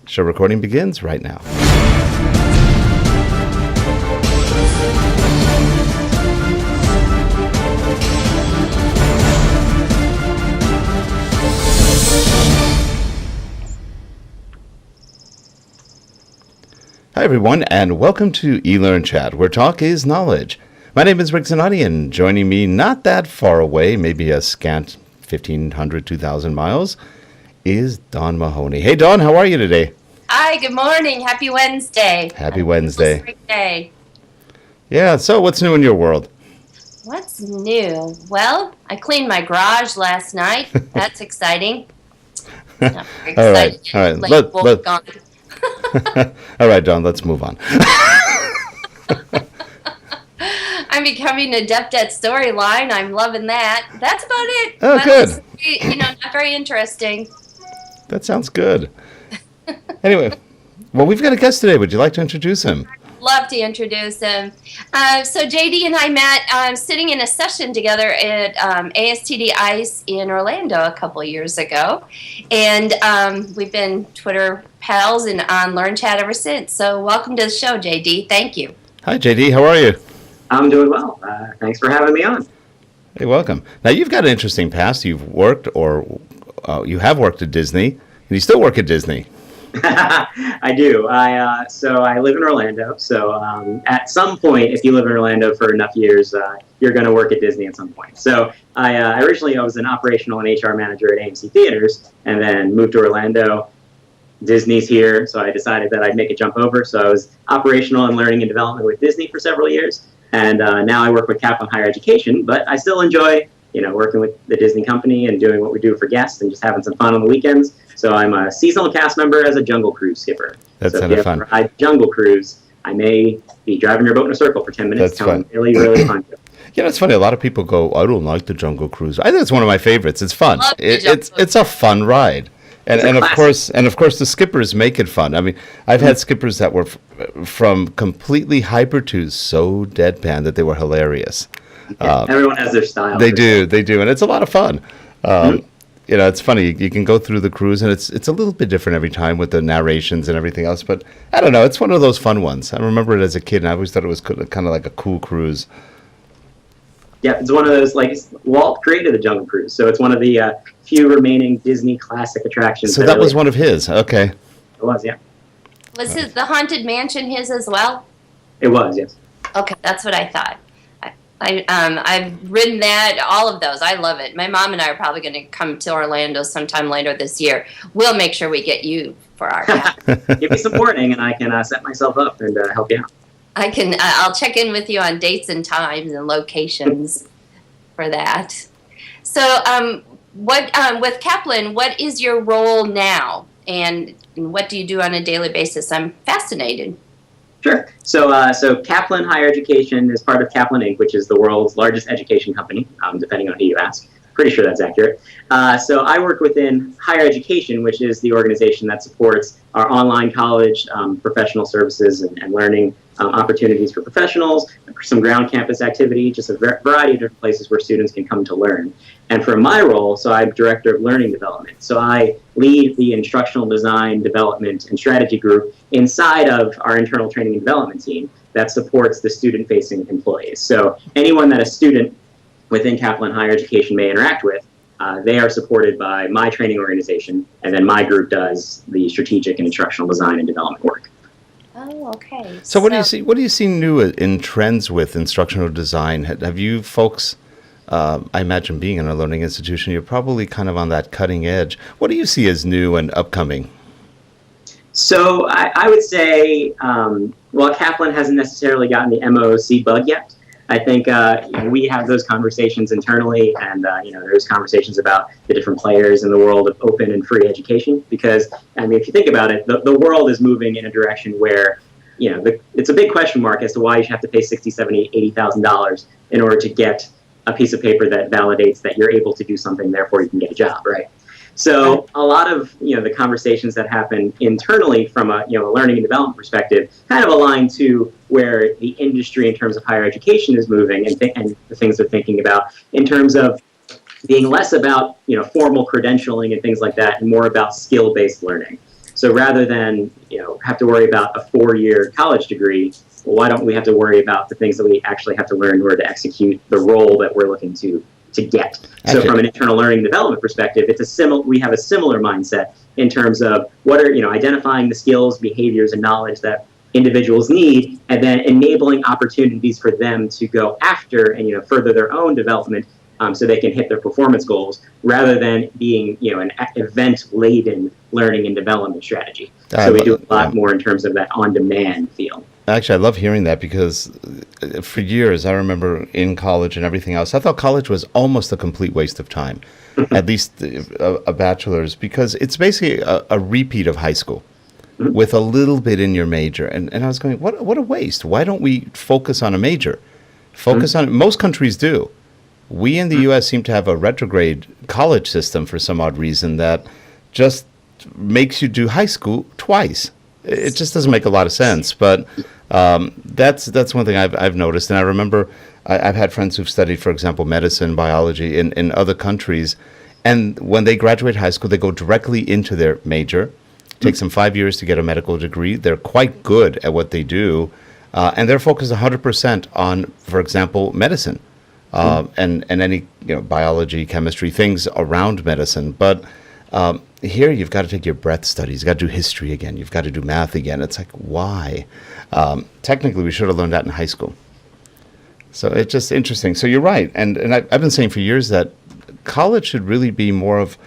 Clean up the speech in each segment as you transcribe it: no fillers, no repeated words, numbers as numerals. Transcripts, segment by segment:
Show recording begins right now. Hi everyone, and welcome to eLearnChat, where talk is knowledge. My name is Rick Zanotti, and joining me not that far away, maybe a scant 1,500, 2,000 miles, is Dawn Mahoney. Hey Dawn, how are you today? Hi, good morning. Happy Wednesday. Happy Wednesday. Great day. Yeah, so what's new in your world? What's new? Well, I cleaned my garage last night. That's exciting. Not very All right, excited. all right. Like, wolf gone. All right, Dawn, let's move on. I'm becoming adept at storyline. I'm loving that. That's about it. Oh, good. Not very interesting. That sounds good. Anyway, well, we've got a guest today. Would you like to introduce him? Love to introduce him. So JD and I met sitting in a session together at ASTD ICE in Orlando a couple of years ago. And we've been Twitter pals and on LearnChat ever since. So welcome to the show, JD. Thank you. Hi, JD. How are you? I'm doing well. Thanks for having me on. Hey, welcome. Now, you've got an interesting past. You've worked you have worked at Disney, and you still work at Disney. I do. So I live in Orlando. So at some point, if you live in Orlando for enough years, you're going to work at Disney at some point. So originally I was an operational and HR manager at AMC Theaters, and then moved to Orlando. Disney's here, so I decided that I'd make a jump over. So I was operational and learning and development with Disney for several years, and now I work with Kaplan Higher Education. But I still enjoy, working with the Disney company and doing what we do for guests and just having some fun on the weekends. So I'm a seasonal cast member as a Jungle Cruise skipper. That's so kind of fun. If you ride Jungle Cruise, I may be driving your boat in a circle for 10 minutes. That's fun. Really, really fun. It's funny. A lot of people go, I don't like the Jungle Cruise. I think it's one of my favorites. It's fun. Love the It's a fun ride. And of course the skippers make it fun. I mean, I've had skippers that were from completely hyper to so deadpan that they were hilarious. Yeah, everyone has their style. They do, and it's a lot of fun. It's funny. You can go through the cruise, and it's a little bit different every time with the narrations and everything else. But I don't know. It's one of those fun ones. I remember it as a kid, and I always thought it was kind of like a cool cruise. Yeah, it's one of those, Walt created the Jungle Cruise, so it's one of the few remaining Disney classic attractions. So that was one of his, okay. It was, yeah. Was the Haunted Mansion his as well? It was, yes. Okay, that's what I thought. I've ridden that, all of those. I love it. My mom and I are probably going to come to Orlando sometime later this year. We'll make sure we get you for our camp. Give me some warning, and I can set myself up and help you out. I'll check in with you on dates and times and locations for that. So, with Kaplan, what is your role now, and what do you do on a daily basis? I'm fascinated. Sure. So Kaplan Higher Education is part of Kaplan Inc., which is the world's largest education company, depending on who you ask. Pretty sure that's accurate. So I work within higher education, which is the organization that supports our online college, professional services and learning opportunities for professionals, some ground campus activity, just a variety of different places where students can come to learn. And for my role, so I'm Director of Learning Development. So I lead the instructional design, development, and strategy group inside of our internal training and development team that supports the student-facing employees. So anyone that a student within Kaplan Higher Education may interact with, they are supported by my training organization, and then my group does the strategic and instructional design and development work. Oh, okay. So what do you see? What do you see new in trends with instructional design? Have you folks? I imagine being in a learning institution, you're probably kind of on that cutting edge. What do you see as new and upcoming? So I would say, while Kaplan hasn't necessarily gotten the MOOC bug yet, I think we have those conversations internally, and there's conversations about the different players in the world of open and free education. Because if you think about it, the world is moving in a direction where it's a big question mark as to why you should have to pay $60,000, $70,000, $80,000 in order to get a piece of paper that validates that you're able to do something, therefore you can get a job, right? So a lot of the conversations that happen internally from a learning and development perspective kind of align to where the industry in terms of higher education is moving, and the things they're thinking about in terms of being less about formal credentialing and things like that, and more about skill-based learning. So rather than have to worry about a 4-year college degree, well, why don't we have to worry about the things that we actually have to learn in order to execute the role that we're looking to get? So from an internal learning and development perspective, we have a similar mindset in terms of what are identifying the skills, behaviors, and knowledge that individuals need, and then enabling opportunities for them to go after and further their own development, so they can hit their performance goals, rather than being an event-laden learning and development strategy. So we do a lot more in terms of that on-demand feel. Actually, I love hearing that, because for years, I remember in college and everything else, I thought college was almost a complete waste of time, at least a bachelor's, because it's basically a repeat of high school with a little bit in your major. And I was going, what a waste. Why don't we focus on a major? Focus on it. Most countries do. We in the U.S. seem to have a retrograde college system for some odd reason that just makes you do high school twice. It just doesn't make a lot of sense. But that's one thing I've noticed. And I remember I've had friends who've studied, for example, medicine, biology in other countries. And when they graduate high school, they go directly into their major. It takes them 5 years to get a medical degree. They're quite good at what they do. And they're focused 100% on, for example, medicine. And any biology, chemistry, things around medicine. But here you've got to take your breadth studies. You've got to do history again. You've got to do math again. It's like, why? Technically, we should have learned that in high school. So it's just interesting. So you're right. And I've been saying for years that college should really be more of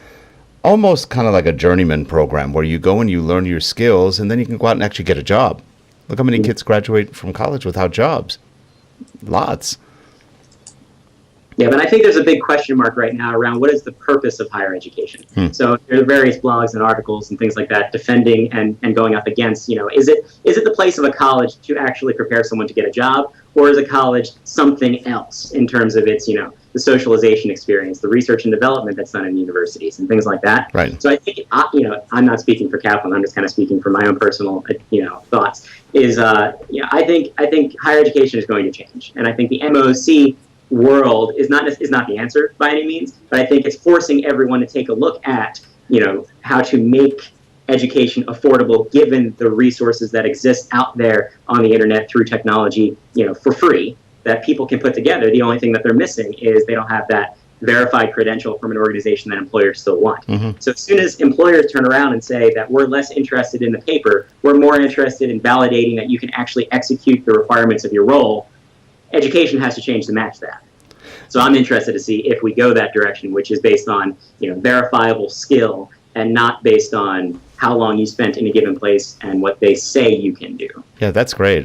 almost kind of like a journeyman program, where you go and you learn your skills, and then you can go out and actually get a job. Look how many kids graduate from college without jobs. Lots. Yeah, but I think there's a big question mark right now around what is the purpose of higher education. So there are various blogs and articles and things like that defending and going up against, is it the place of a college to actually prepare someone to get a job, or is a college something else in terms of its, the socialization experience, the research and development that's done in universities and things like that. Right. So I think, I'm not speaking for Kaplan, I'm just kind of speaking from my own personal, thoughts, is, I think higher education is going to change. And I think the MOOC world is not the answer by any means, but I think it's forcing everyone to take a look at how to make education affordable given the resources that exist out there on the internet through technology for free that people can put together. The only thing that they're missing is they don't have that verified credential from an organization that employers still want. So as soon as employers turn around and say that we're less interested in the paper, we're more interested in validating that you can actually execute the requirements of your role, education has to change to match that. So I'm interested to see if we go that direction, which is based on verifiable skill and not based on how long you spent in a given place and what they say you can do. Yeah, that's great.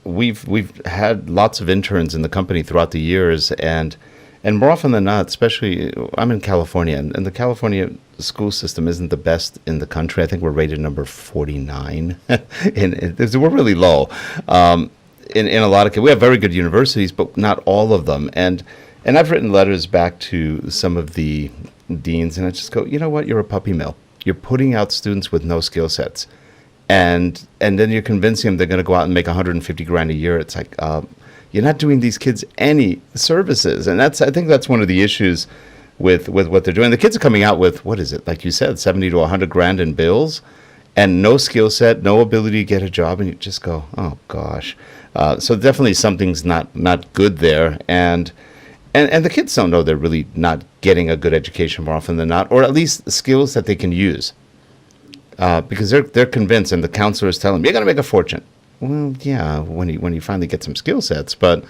We've had lots of interns in the company throughout the years, and more often than not, especially I'm in California, and the California school system isn't the best in the country. I think we're rated number 49, and we're really low. In a lot of cases, we have very good universities, but not all of them. And I've written letters back to some of the deans, and I just go, you know what? You're a puppy mill. You're putting out students with no skill sets, and then you're convincing them they're going to go out and make $150,000 a year. It's like you're not doing these kids any services, and I think that's one of the issues with what they're doing. The kids are coming out with, what is it, like you said, $70,000 to $100,000 in bills, and no skill set, no ability to get a job, and you just go, oh gosh. So definitely something's not good there, and the kids don't know they're really not getting a good education more often than not, or at least skills that they can use, because they're convinced, and the counselors tell them you're going to make a fortune. Well, yeah, when you finally get some skill sets, but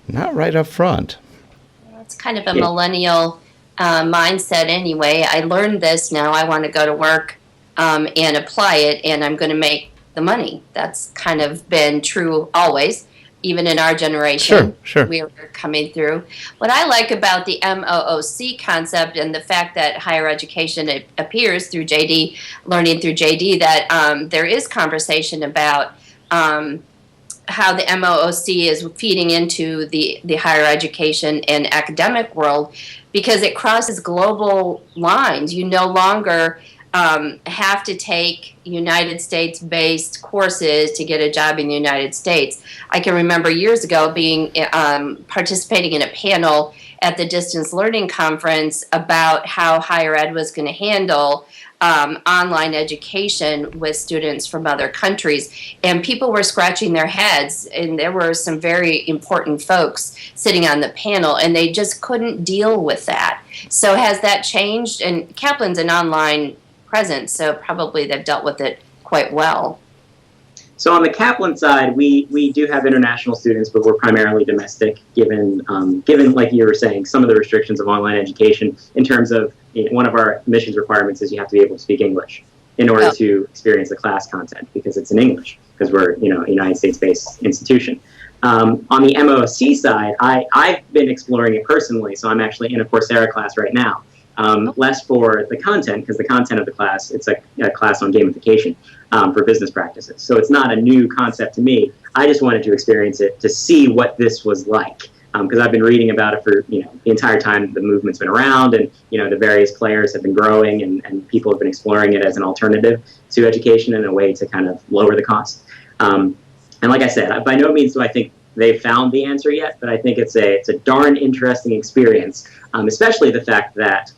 not right up front. It's kind of a millennial mindset anyway. I learned this, now I want to go to work and apply it, and I'm going to make the money. That's kind of been true always, even in our generation. Sure. We were coming through. What I like about the MOOC concept and the fact that higher education, it appears through JD, learning through JD, that there is conversation about how the MOOC is feeding into the higher education and academic world, because it crosses global lines. You no longer have to take United States-based courses to get a job in the United States. I can remember years ago being participating in a panel at the Distance Learning Conference about how higher ed was going to handle online education with students from other countries, and people were scratching their heads, and there were some very important folks sitting on the panel, and they just couldn't deal with that. So has that changed? And Kaplan's an online presence, so probably they've dealt with it quite well. So on the Kaplan side, we do have international students, but we're primarily domestic, given like you were saying, some of the restrictions of online education in terms of one of our admissions requirements is you have to be able to speak English in order to experience the class content, because it's in English, because we're a United States-based institution. On the MOC side, I've been exploring it personally, so I'm actually in a Coursera class right now. Less for the content, because the content of the class, it's a class on gamification for business practices. So it's not a new concept to me. I just wanted to experience it to see what this was like, because I've been reading about it for the entire time the movement's been around, and the various players have been growing, and people have been exploring it as an alternative to education in a way to kind of lower the cost. And like I said, by no means do I think they've found the answer yet, but I think it's a darn interesting experience, especially the fact that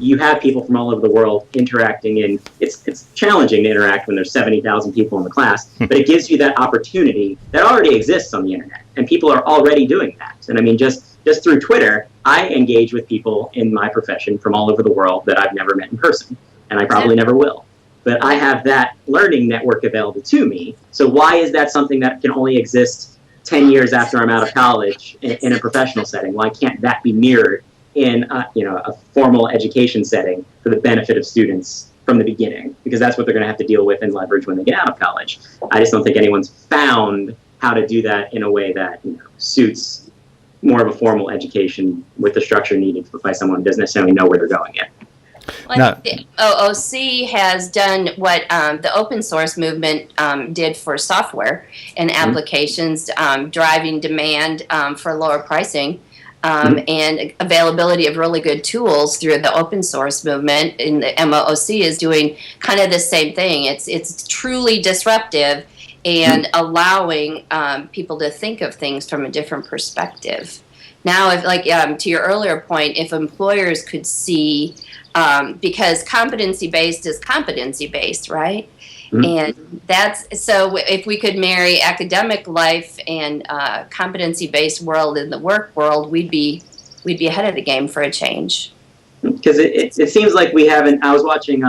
you have people from all over the world interacting in, it's challenging to interact when there's 70,000 people in the class, but it gives you that opportunity that already exists on the internet, and people are already doing that. And I mean, just through Twitter, I engage with people in my profession from all over the world that I've never met in person, and I probably never will. But I have that learning network available to me, so why is that something that can only exist 10 years after I'm out of college in a professional setting? Why can't that be mirrored in a formal education setting for the benefit of students from the beginning? Because that's what they're going to have to deal with and leverage when they get out of college. I just don't think anyone's found how to do that in a way that suits more of a formal education with the structure needed by someone who doesn't necessarily know where they're going yet. Well, the OOC has done what the open source movement did for software and applications, driving demand for lower pricing. And availability of really good tools through the open source movement, and the MOOC is doing kind of the same thing. It's truly disruptive and allowing people to think of things from a different perspective. Now, if to your earlier point, if employers could see, because competency-based is competency-based, right? And that's, so if we could marry academic life and competency-based world in the work world, we'd be ahead of the game for a change. Because it seems like we haven't. I was watching,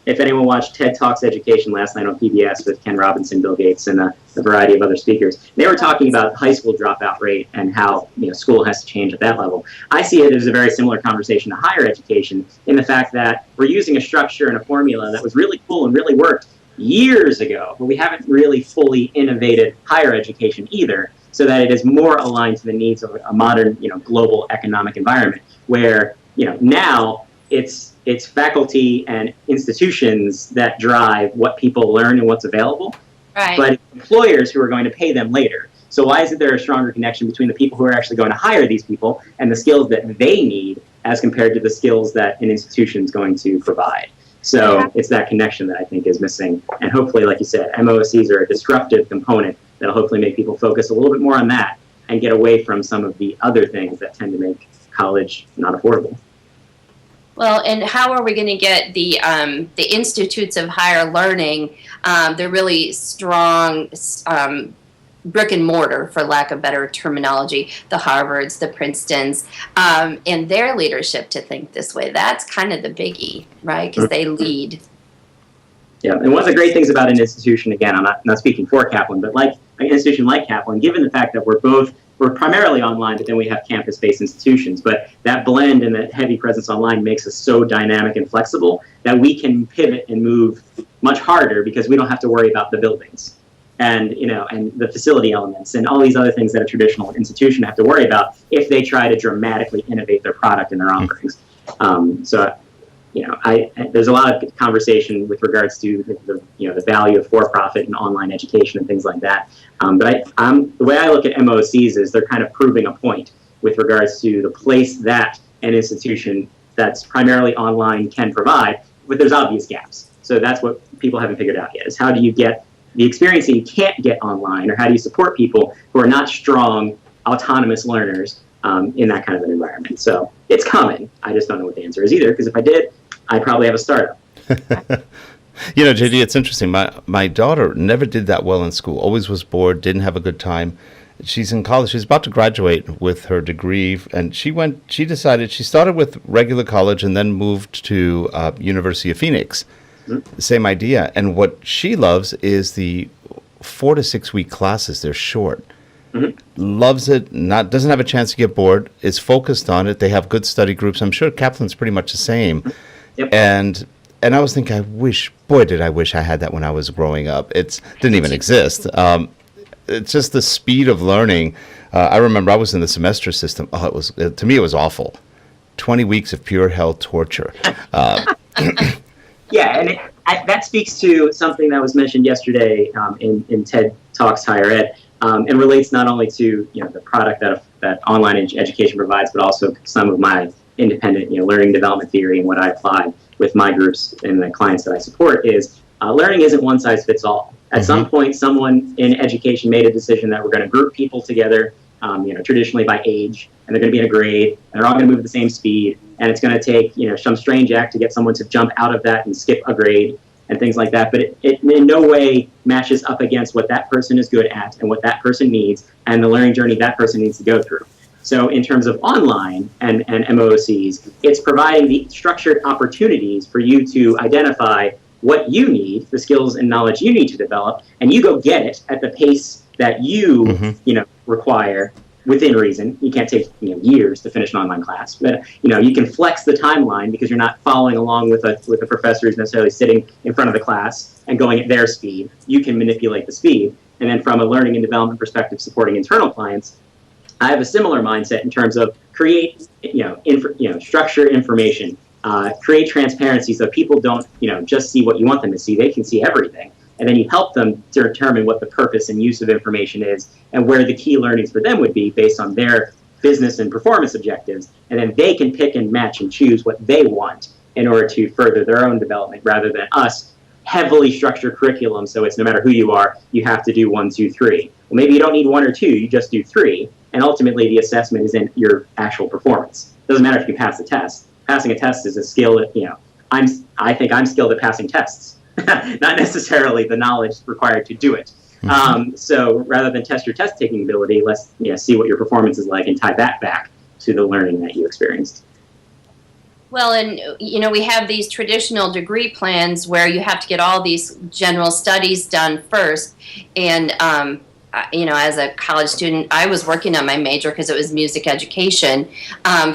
if anyone watched TED Talks Education last night on PBS with Ken Robinson, Bill Gates, and a variety of other speakers. They were talking about high school dropout rate and how school has to change at that level. I see it as a very similar conversation to higher education, in the fact that we're using a structure and a formula that was really cool and really worked years ago, but we haven't really fully innovated higher education either, so that it is more aligned to the needs of a modern, global economic environment, where now it's faculty and institutions that drive what people learn and what's available, right? But employers who are going to pay them later. So why isn't there a stronger connection between the people who are actually going to hire these people and the skills that they need as compared to the skills that an institution is going to provide? So it's that connection that I think is missing. And hopefully, like you said, MOOCs are a disruptive component that'll hopefully make people focus a little bit more on that and get away from some of the other things that tend to make college not affordable. Well, and how are we going to get the institutes of higher learning, the really strong brick and mortar, for lack of better terminology, the Harvards, the Princetons, and their leadership to think this way? That's kind of the biggie, right? Because they lead. Yeah, and one of the great things about an institution, again, I'm not speaking for Kaplan, but like an institution like Kaplan, given the fact that we're primarily online, but then we have campus-based institutions, but that blend and that heavy presence online makes us so dynamic and flexible that we can pivot and move much harder because we don't have to worry about the buildings and and the facility elements and all these other things that a traditional institution have to worry about if they try to dramatically innovate their product and their offerings. There's a lot of conversation with regards to the value of for-profit and online education and things like that. But the way I look at MOCs is they're kind of proving a point with regards to the place that an institution that's primarily online can provide, but there's obvious gaps. So that's what people haven't figured out yet, is how do you get the experience that you can't get online, or how do you support people who are not strong, autonomous learners in that kind of an environment? So it's coming. I just don't know what the answer is either, because if I did, I'd probably have a startup. You know, JD, it's interesting. My daughter never did that well in school. Always was bored, didn't have a good time. She's in college. She's about to graduate with her degree, and she decided she started with regular college and then moved to University of Phoenix. Mm-hmm. Same idea. And what she loves is the 4 to 6 week classes. They're short. Mm-hmm. Loves it. Doesn't have a chance to get bored. Is focused on it. They have good study groups. I'm sure Kaplan's pretty much the same. Yep. And I was thinking, did I wish I had that when I was growing up. It didn't even exist. It's just the speed of learning. I remember I was in the semester system. To me, it was awful. 20 weeks of pure hell torture. Yeah, and that speaks to something that was mentioned yesterday in TED Talks Higher Ed, and relates not only to the product that online education provides, but also some of my independent learning development theory and what I apply with my groups and the clients that I support is learning isn't one size fits all. At some point, someone in education made a decision that we're going to group people together, traditionally by age, and they're going to be in a grade, and they're all going to move at the same speed, and it's going to take, some strange act to get someone to jump out of that and skip a grade and things like that. But it in no way matches up against what that person is good at and what that person needs and the learning journey that person needs to go through. So in terms of online and MOOCs, it's providing the structured opportunities for you to identify what you need, the skills and knowledge you need to develop, and you go get it at the pace that you, require within reason. You can't take, years to finish an online class, but, you can flex the timeline because you're not following along with a professor who's necessarily sitting in front of the class and going at their speed. You can manipulate the speed. And then from a learning and development perspective, supporting internal clients, I have a similar mindset in terms of create, structure information, create transparency so people don't, just see what you want them to see. They can see everything. And then you help them to determine what the purpose and use of information is and where the key learnings for them would be based on their business and performance objectives. And then they can pick and match and choose what they want in order to further their own development rather than us heavily structured curriculum. So it's no matter who you are, you have to do 1, 2, 3. Well, maybe you don't need 1 or 2, you just do 3. And ultimately the assessment is in your actual performance. It doesn't matter if you pass the test. Passing a test is a skill that, I think I'm skilled at passing tests, not necessarily the knowledge required to do it. So rather than test your test taking ability, let's see what your performance is like and tie that back to the learning that you experienced. Well, and, we have these traditional degree plans where you have to get all these general studies done first. And, as a college student, I was working on my major because it was music education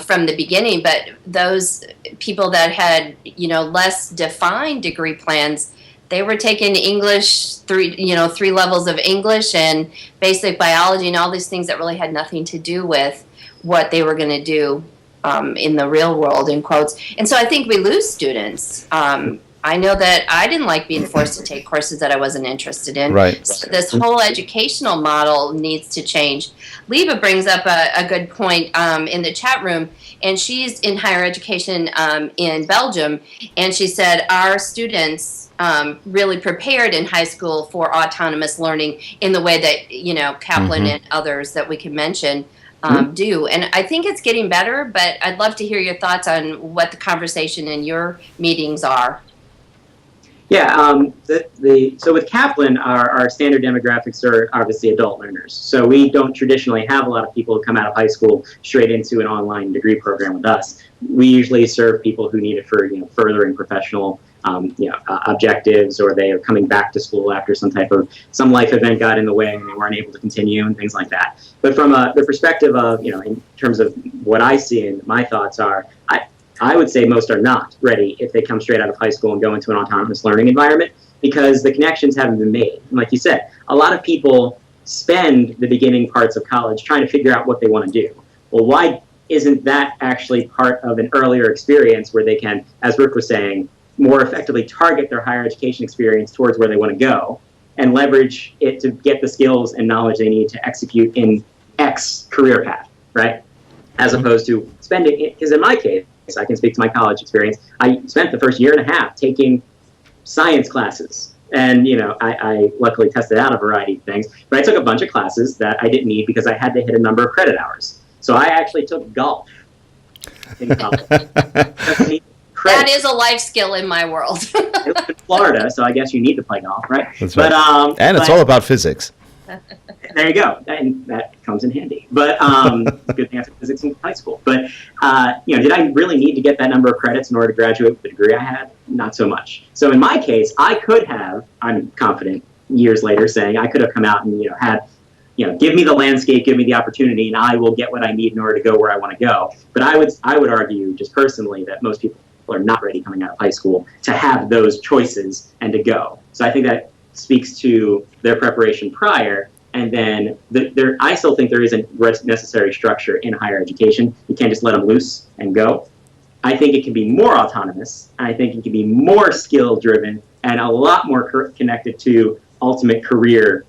from the beginning. But those people that had, less defined degree plans, they were taking English, 3 levels of English and basic biology and all these things that really had nothing to do with what they were going to do in the real world, in quotes. And so I think we lose students. I know that I didn't like being forced to take courses that I wasn't interested in. Right. So this whole educational model needs to change. Leva brings up a good point in the chat room, and she's in higher education in Belgium, and she said our students really prepared in high school for autonomous learning in the way that, Kaplan and others that we can mention do. And I think it's getting better, but I'd love to hear your thoughts on what the conversation in your meetings are. Yeah, so with Kaplan, our standard demographics are obviously adult learners. So we don't traditionally have a lot of people who come out of high school straight into an online degree program with us. We usually serve people who need it for furthering professional objectives, or they are coming back to school after some life event got in the way and they weren't able to continue and things like that. But from the perspective of in terms of what I see and my thoughts are, I would say most are not ready if they come straight out of high school and go into an autonomous learning environment because the connections haven't been made. And like you said, a lot of people spend the beginning parts of college trying to figure out what they want to do. Well, why isn't that actually part of an earlier experience where they can, as Rick was saying, more effectively target their higher education experience towards where they want to go and leverage it to get the skills and knowledge they need to execute in X career path, right? As opposed to spending it, because in my case, I can speak to my college experience. I spent the first 1.5 years taking science classes. And, I luckily tested out a variety of things. But I took a bunch of classes that I didn't need because I had to hit a number of credit hours. So I actually took golf in college. credit. That is a life skill in my world. I live in Florida, so I guess you need to play golf, right? That's right. And it's all about physics. There you go. And that comes in handy. But good thing I took physics in high school. But, did I really need to get that number of credits in order to graduate with the degree I had? Not so much. So in my case, I could have, I'm confident, years later saying I could have come out and, give me the landscape, give me the opportunity, and I will get what I need in order to go where I want to go. But I would argue just personally that most people are not ready coming out of high school to have those choices and to go. So I think that speaks to their preparation prior, and then I still think there isn't necessary structure in higher education. You can't just let them loose and go. I think it can be more autonomous, and I think it can be more skill-driven and a lot more connected to ultimate career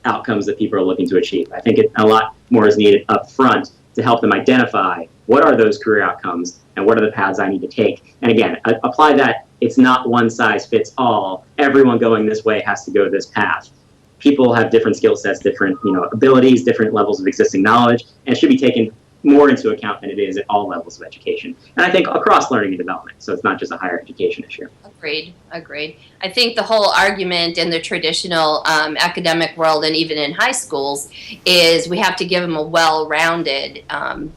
outcomes that people are looking to achieve. I think a lot more is needed up front to help them identify what are those career outcomes and what are the paths I need to take. And again, apply that. It's not one size fits all. Everyone going this way has to go this path. People have different skill sets, different abilities, different levels of existing knowledge, and it should be taken more into account than it is at all levels of education. And I think across learning and development, so it's not just a higher education issue. Agreed. I think the whole argument in the traditional academic world and even in high schools is we have to give them a well-rounded, and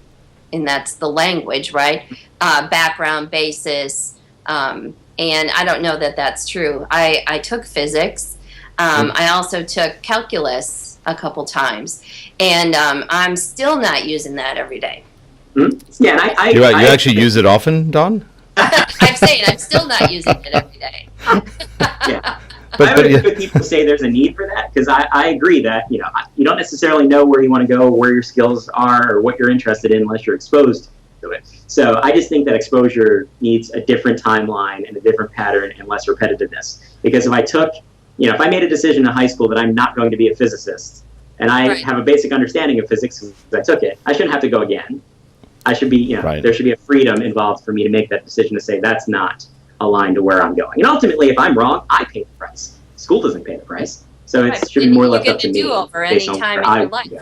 that's the language, right? Background, basis, and I don't know that that's true. I took physics. I also took calculus a couple times, and I'm still not using that every day. Yeah, and you actually use it often, Dawn? I'm saying I'm still not using it every day. Yeah. I would agree with people who say there's a need for that, because I agree that you don't necessarily know where you want to go, where your skills are, or what you're interested in unless you're exposed to it. So I just think that exposure needs a different timeline and a different pattern and less repetitiveness. Because if I took, if I made a decision in high school that I'm not going to be a physicist, and I have a basic understanding of physics because I took it, I shouldn't have to go again. I should be, there should be a freedom involved for me to make that decision to say that's not aligned to where I'm going. And ultimately, if I'm wrong, I pay the price. School doesn't pay the price. So it should be more left up to me. You get to do over any time in your life.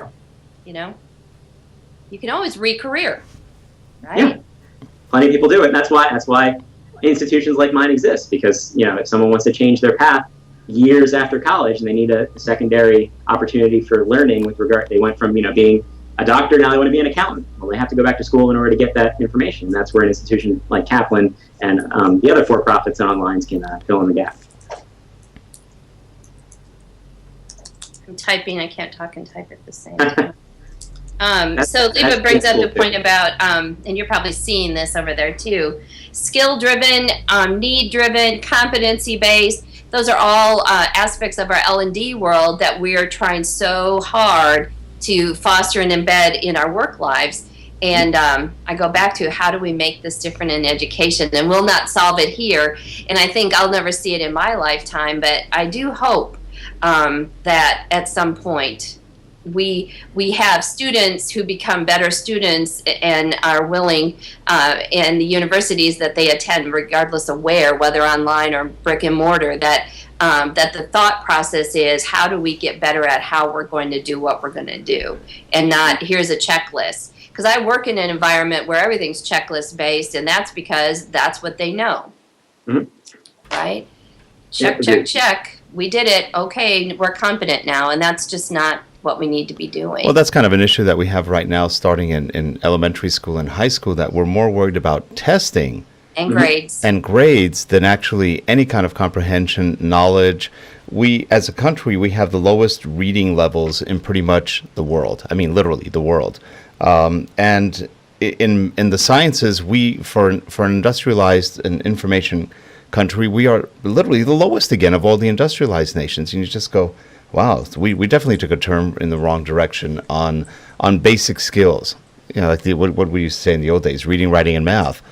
You can always re-career, right? Yeah, plenty of people do it. And that's why institutions like mine exist, because if someone wants to change their path years after college and they need a secondary opportunity for learning with regard, they went from being a doctor, now they want to be an accountant. Well, they have to go back to school in order to get that information. That's where an institution like Kaplan and the other for-profits and onlines can fill in the gap. I'm typing. I can't talk and type at the same time. So Leva brings up the point about, and you're probably seeing this over there too, skill-driven, need-driven, competency-based. Those are all aspects of our L&D world that we are trying so hard to foster and embed in our work lives. And I go back to how do we make this different in education? And we'll not solve it here. And I think I'll never see it in my lifetime, but I do hope that at some point we have students who become better students and are willing in the universities that they attend, regardless of whether online or brick and mortar, that the thought process is how do we get better at how we're going to do what we're going to do, and not here's a checklist. Because I work in an environment where everything's checklist based, and that's because that's what they know. Mm-hmm. Right? Check. We did it. Okay, we're competent now, and that's just not what we need to be doing. Well, that's kind of an issue that we have right now starting in elementary school and high school, that we're more worried about testing and grades. And grades than actually any kind of comprehension, knowledge. We, as a country, we have the lowest reading levels in pretty much the world. I mean, literally the world. And in the sciences, for an industrialized and information country, we are literally the lowest again of all the industrialized nations. And you just go, wow, we definitely took a turn in the wrong direction on basic skills. Like what we used to say in the old days, reading, writing, and math.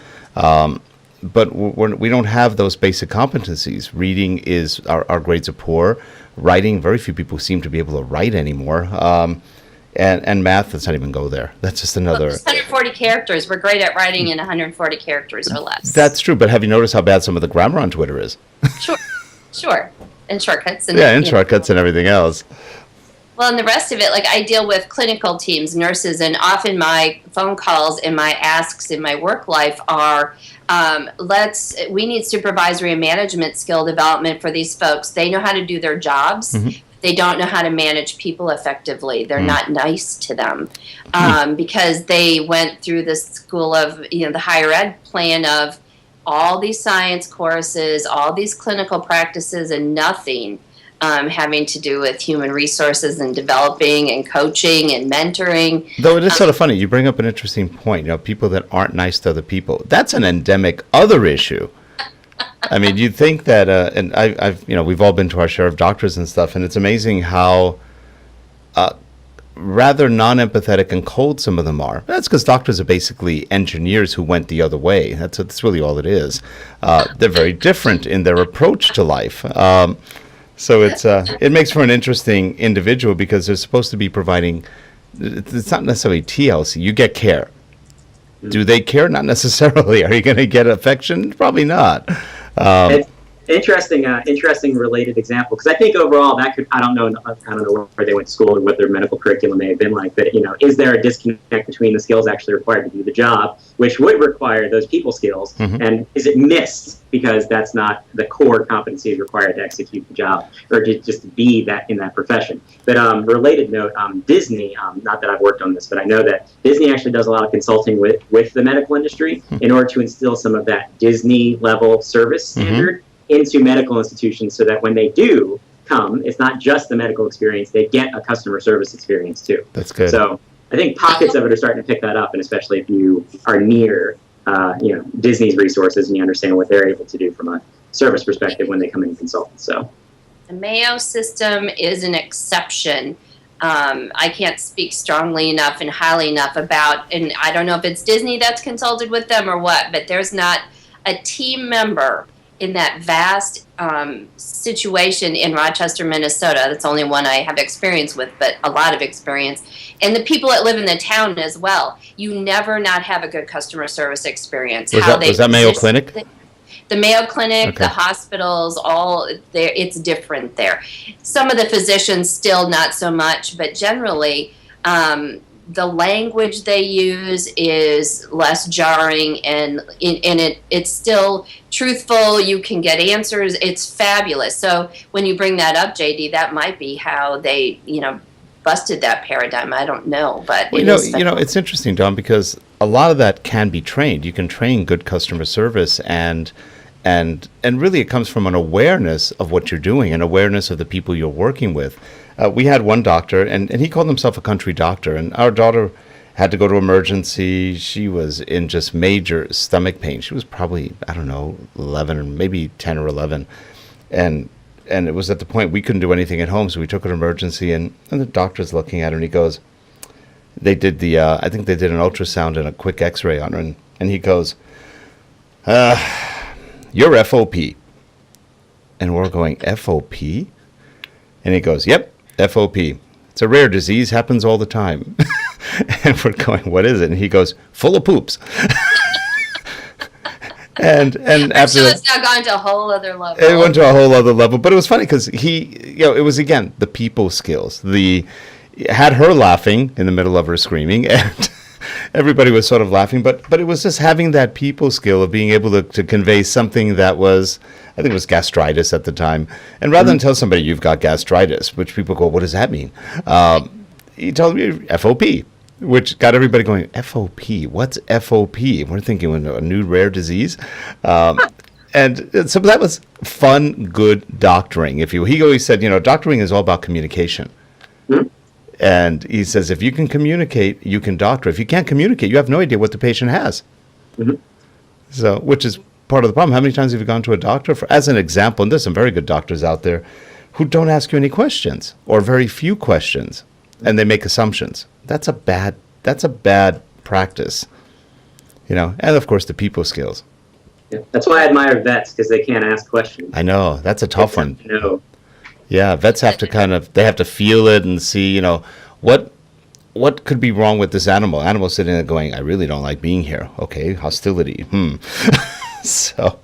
But we don't have those basic competencies. Reading is, our grades are poor. Writing, very few people seem to be able to write anymore. And math, let's not even go there. That's just another... 140 characters. We're great at writing in 140 characters or less. That's true, but have you noticed how bad some of the grammar on Twitter is? Sure. And shortcuts. And shortcuts and everything else. Well, and the rest of it, like I deal with clinical teams, nurses, and often my phone calls and my asks in my work life are, We need supervisory and management skill development for these folks. They know how to do their jobs. Mm-hmm. They don't know how to manage people effectively. They're not nice to them because they went through the school of, the higher ed plan of all these science courses, all these clinical practices, and nothing having to do with human resources and developing and coaching and mentoring. Though it is sort of funny, you bring up an interesting point. People that aren't nice to other people. That's an endemic other issue. I mean, you'd think that, and I've we've all been to our share of doctors and stuff, and it's amazing how rather non-empathetic and cold some of them are. That's because doctors are basically engineers who went the other way. That's really all it is. They're very different in their approach to life. So it makes for an interesting individual because they're supposed to be providing. It's not necessarily TLC. You get care. Do they care? Not necessarily. Are you going to get affection? Probably not. It's interesting related example, because I think overall that could, I don't know where they went to school or what their medical curriculum may have been like, but is there a disconnect between the skills actually required to do the job, which would require those people skills, and is it missed because that's not the core competencies required to execute the job or to just be that in that profession? But related note, Disney, not that I've worked on this, but I know that Disney actually does a lot of consulting with the medical industry in order to instill some of that Disney level service standard into medical institutions, so that when they do come, it's not just the medical experience, they get a customer service experience too. That's good. So I think pockets of it are starting to pick that up, and especially if you are near Disney's resources and you understand what they're able to do from a service perspective when they come in and consult. So the Mayo system is an exception. I can't speak strongly enough and highly enough about, and I don't know if it's Disney that's consulted with them or what, but there's not a team member in that vast situation in Rochester, Minnesota. That's only one I have experience with, but a lot of experience. And the people that live in the town as well. You never not have a good customer service experience. Was that Mayo Clinic? The Mayo Clinic, okay. The hospitals, all there. It's different there. Some of the physicians still not so much, but generally, the language they use is less jarring, and it's still truthful. You can get answers. It's fabulous. So when you bring that up, JD, that might be how they, busted that paradigm. I don't know, but it's interesting, Don, because a lot of that can be trained. You can train good customer service, and really it comes from an awareness of what you're doing, an awareness of the people you're working with. We had one doctor, and he called himself a country doctor, and our daughter had to go to emergency. She was in just major stomach pain. She was probably, 11 or maybe 10 or 11. And it was at the point we couldn't do anything at home, so we took her to emergency, and the doctor's looking at her, and he goes, they did I think they did an ultrasound and a quick x-ray on her, and he goes, you're FOP. And we're going, FOP? And he goes, yep, FOP. It's a rare disease, happens all the time. And we're going, what is it? And he goes, full of poops. and after so it's now gone to a whole other level. It went to a whole other level. But it was funny because it was, again, the people skills. Had her laughing in the middle of her screaming, and everybody was sort of laughing. But it was just having that people skill of being able to convey something that was, I think it was gastritis at the time. And rather than tell somebody you've got gastritis, which people go, what does that mean? He told me FOP, which got everybody going, FOP, what's FOP? We're thinking a new rare disease. And so that was fun, good doctoring. He always said, doctoring is all about communication. Mm-hmm. And he says, if you can communicate, you can doctor. If you can't communicate, you have no idea what the patient has. Mm-hmm. So, which is part of the problem. How many times have you gone to a doctor? As an example, and there's some very good doctors out there who don't ask you any questions or very few questions, and they make assumptions. That's a bad practice. And of course the people skills. Yeah, that's why I admire vets, because they can't ask questions. I know, that's a tough one. No. Yeah, vets have to they have to feel it and see, what could be wrong with this animal? Animal sitting there going, I really don't like being here. Okay, hostility. So,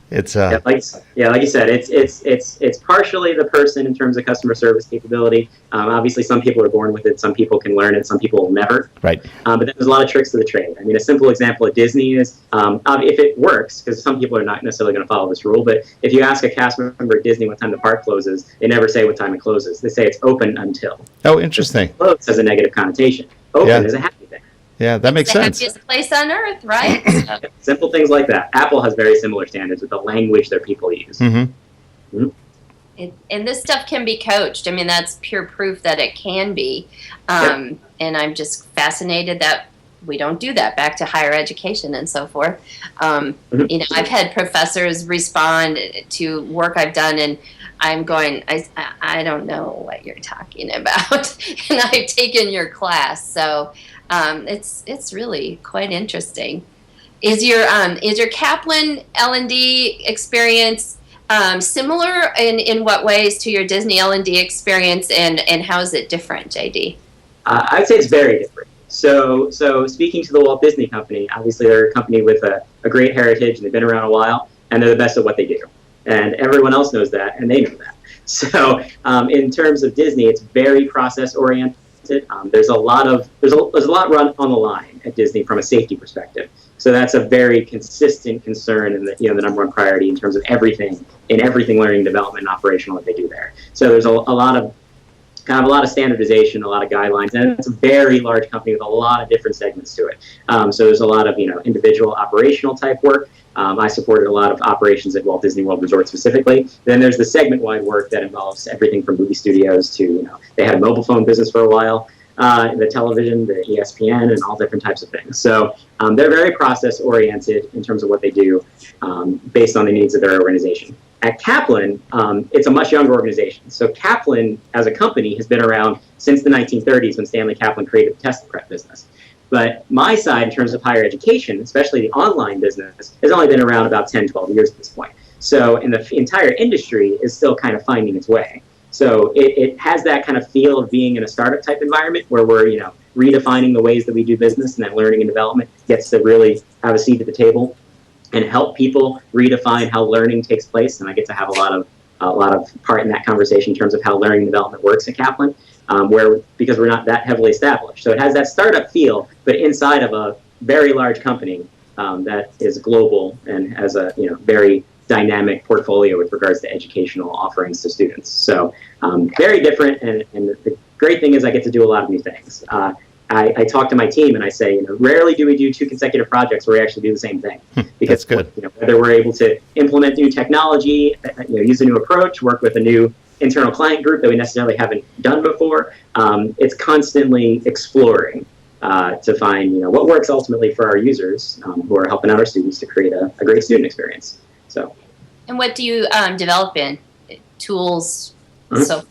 It's like you said, it's partially the person in terms of customer service capability. Obviously, some people are born with it, some people can learn it, some people will never. right. But then there's a lot of tricks to the trade. I mean, a simple example at Disney is if it works, because some people are not necessarily going to follow this rule, but if you ask a cast member at Disney what time the park closes, they never say what time it closes. They say it's open until. Oh, interesting. Close has a negative connotation. Open is a happy thing. Yeah, that makes sense. It's the happiest place on earth, right? Simple things like that. Apple has very similar standards with the language their people use. Mm-hmm. And this stuff can be coached. I mean, that's pure proof that it can be. And I'm just fascinated that we don't do that back to higher education and so forth. You know, I've had professors respond to work I've done, and I'm going, I don't know what you're talking about, and I've taken your class, so it's really quite interesting. Is your Kaplan L&D experience similar in what ways to your Disney L&D experience, and how is it different, JD? I'd say it's very different. So speaking to the Walt Disney Company, obviously they're a company with a great heritage, and they've been around a while, and they're the best at what they do. And everyone else knows that, and they know that. So in terms of Disney, it's very process oriented. There's a lot run on the line at Disney from a safety perspective. So that's a very consistent concern, and the number one priority in terms of everything learning, development, and operational that they do there. So there's a lot of standardization, a lot of guidelines, and it's a very large company with a lot of different segments to it. So there's a lot of individual operational type work. I supported a lot of operations at Walt Disney World Resort specifically. Then there's the segment-wide work that involves everything from movie studios to, they had a mobile phone business for a while, the television, the ESPN, and all different types of things. So they're very process-oriented in terms of what they do based on the needs of their organization. At Kaplan, it's a much younger organization. So Kaplan, as a company, has been around since the 1930s when Stanley Kaplan created the test prep business. But my side, in terms of higher education, especially the online business, has only been around about 10, 12 years at this point. So, and the entire industry is still kind of finding its way. So it has that kind of feel of being in a startup type environment where we're, redefining the ways that we do business, and that learning and development gets to really have a seat at the table and help people redefine how learning takes place. And I get to have a lot of part in that conversation in terms of how learning and development works at Kaplan. Because we're not that heavily established. So it has that startup feel, but inside of a very large company that is global and has a very dynamic portfolio with regards to educational offerings to students. So very different, and the great thing is I get to do a lot of new things. I talk to my team and I say, rarely do we do 2 consecutive projects where we actually do the same thing. Because that's good. Whether we're able to implement new technology, use a new approach, work with a new internal client group that we necessarily haven't done before, it's constantly exploring to find what works ultimately for our users who are helping out our students to create a great student experience. So. And what do you develop in tools? Mm-hmm. So.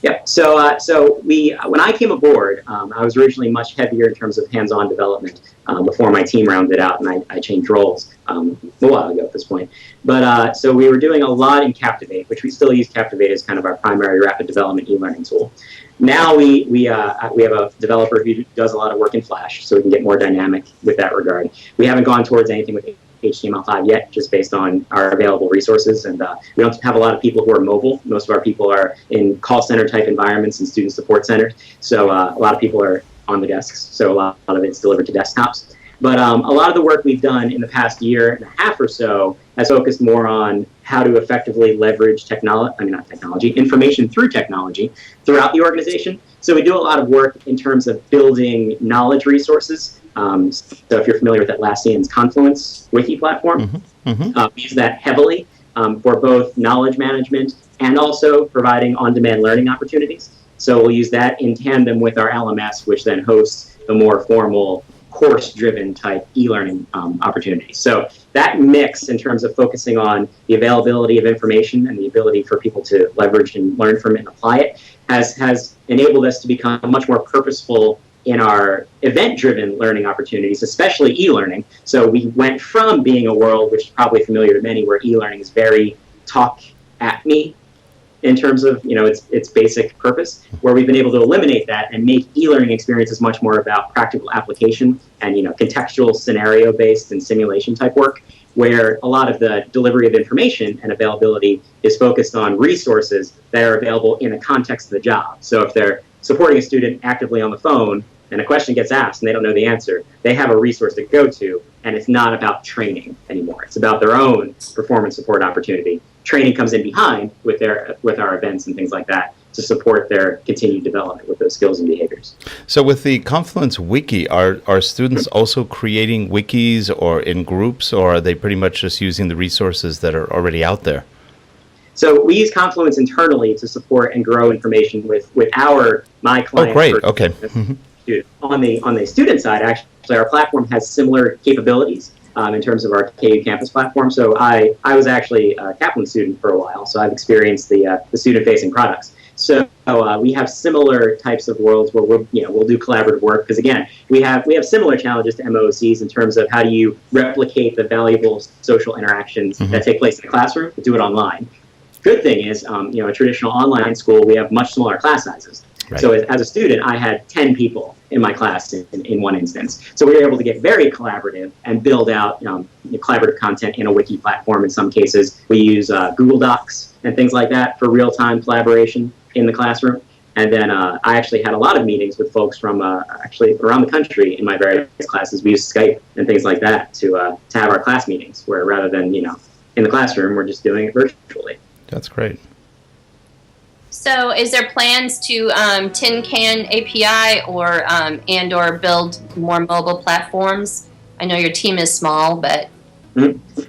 Yeah. So when I came aboard, I was originally much heavier in terms of hands-on development before my team rounded out, and I changed roles a while ago at this point. But so we were doing a lot in Captivate, which we still use Captivate as kind of our primary rapid development e-learning tool. Now we have a developer who does a lot of work in Flash, so we can get more dynamic with that regard. We haven't gone towards anything with HTML5 yet, just based on our available resources, and we don't have a lot of people who are mobile. Most of our people are in call center type environments and student support centers, so a lot of people are on the desks, so a lot of it's delivered to desktops. But a lot of the work we've done in the past year and a half or so has focused more on how to effectively leverage information through technology throughout the organization. So we do a lot of work in terms of building knowledge resources. So if you're familiar with Atlassian's Confluence wiki platform, we use that heavily for both knowledge management and also providing on-demand learning opportunities. So we'll use that in tandem with our LMS, which then hosts the more formal course-driven type e-learning opportunities. So that mix in terms of focusing on the availability of information and the ability for people to leverage and learn from it and apply it has enabled us to become much more purposeful in our event-driven learning opportunities, especially e-learning. So we went from being a world, which is probably familiar to many, where e-learning is very talk at me in terms of its basic purpose, where we've been able to eliminate that and make e-learning experiences much more about practical application and contextual scenario-based and simulation type work, where a lot of the delivery of information and availability is focused on resources that are available in the context of the job. So if they're supporting a student actively on the phone and a question gets asked and they don't know the answer, they have a resource to go to, and it's not about training anymore. It's about their own performance support opportunity. Training comes in behind with our events and things like that to support their continued development with those skills and behaviors. So with the Confluence wiki, are students also creating wikis or in groups, or are they pretty much just using the resources that are already out there? So we use Confluence internally to support and grow information with my client. Oh, great. Okay. On the student side, actually, our platform has similar capabilities in terms of our KU campus platform. So I was actually a Kaplan student for a while, so I've experienced the student-facing products. So we have similar types of worlds where we'll do collaborative work, because again, we have similar challenges to MOOCs in terms of how do you replicate the valuable social interactions that take place in the classroom, but do it online. Good thing is, a traditional online school, we have much smaller class sizes. Right. So as a student, I had 10 people in my class in one instance. So we were able to get very collaborative and build out collaborative content in a wiki platform. In some cases, we use Google Docs and things like that for real-time collaboration in the classroom. And then I actually had a lot of meetings with folks from actually around the country in my various classes. We use Skype and things like that to have our class meetings, where rather than in the classroom, we're just doing it virtually. That's great. So is there plans to tin can API or build more mobile platforms? I know your team is small, but...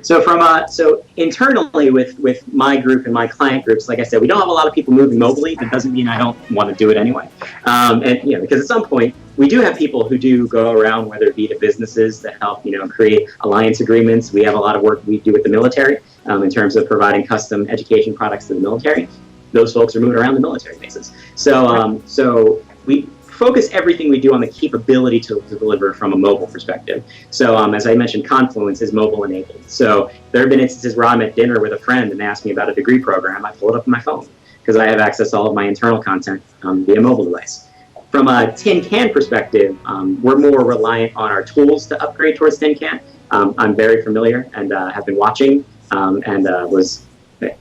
So so internally with my group and my client groups, like I said, we don't have a lot of people moving mobilely. That doesn't mean I don't want to do it anyway. Because at some point we do have people who do go around, whether it be to businesses that help create alliance agreements. We have a lot of work we do with the military in terms of providing custom education products to the military. Those folks are moving around the military bases. So we focus everything we do on the capability to deliver from a mobile perspective. So as I mentioned, Confluence is mobile enabled. So there have been instances where I'm at dinner with a friend and they ask me about a degree program. I pull it up on my phone because I have access to all of my internal content via mobile device. From a tin can perspective, we're more reliant on our tools to upgrade towards tin can. I'm very familiar and have been watching and was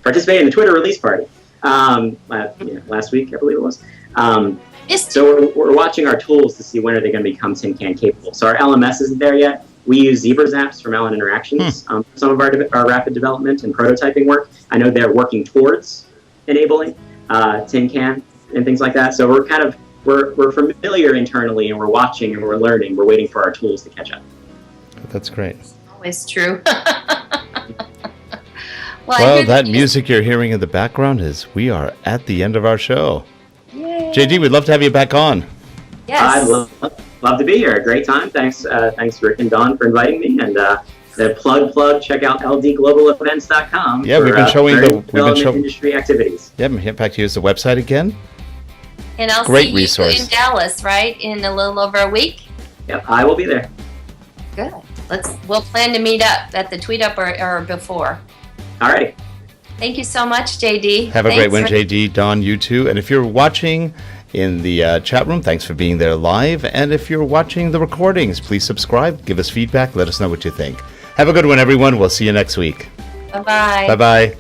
participating in the Twitter release party last week, I believe it was. So we're watching our tools to see when are they going to become tin can capable. So our LMS isn't there yet. We use Zebra's apps from Allen Interactions for some of our rapid development and prototyping work. I know they're working towards enabling tin can and things like that. So we're familiar internally, and we're watching and we're learning. We're waiting for our tools to catch up. That's great. Always true. Well, that music you're hearing in the background we are at the end of our show. Yay. JD, we'd love to have you back on. Yes. I'd love to be here. A great time. Thanks, Rick and Dawn, for inviting me. And the plug. Check out ldglobalevents.com. Yeah, we've been showing industry activities. Yeah, in fact, here's the website again. And I'll Great see resource. you in Dallas, right? In a little over a week. Yep, I will be there. Good. We'll plan to meet up at the Tweet Up or before. Alrighty. Thank you so much, JD. Have a great one, JD, Dawn, you too. And if you're watching in the chat room, thanks for being there live. And if you're watching the recordings, please subscribe, give us feedback, let us know what you think. Have a good one, everyone. We'll see you next week. Bye-bye. Bye-bye.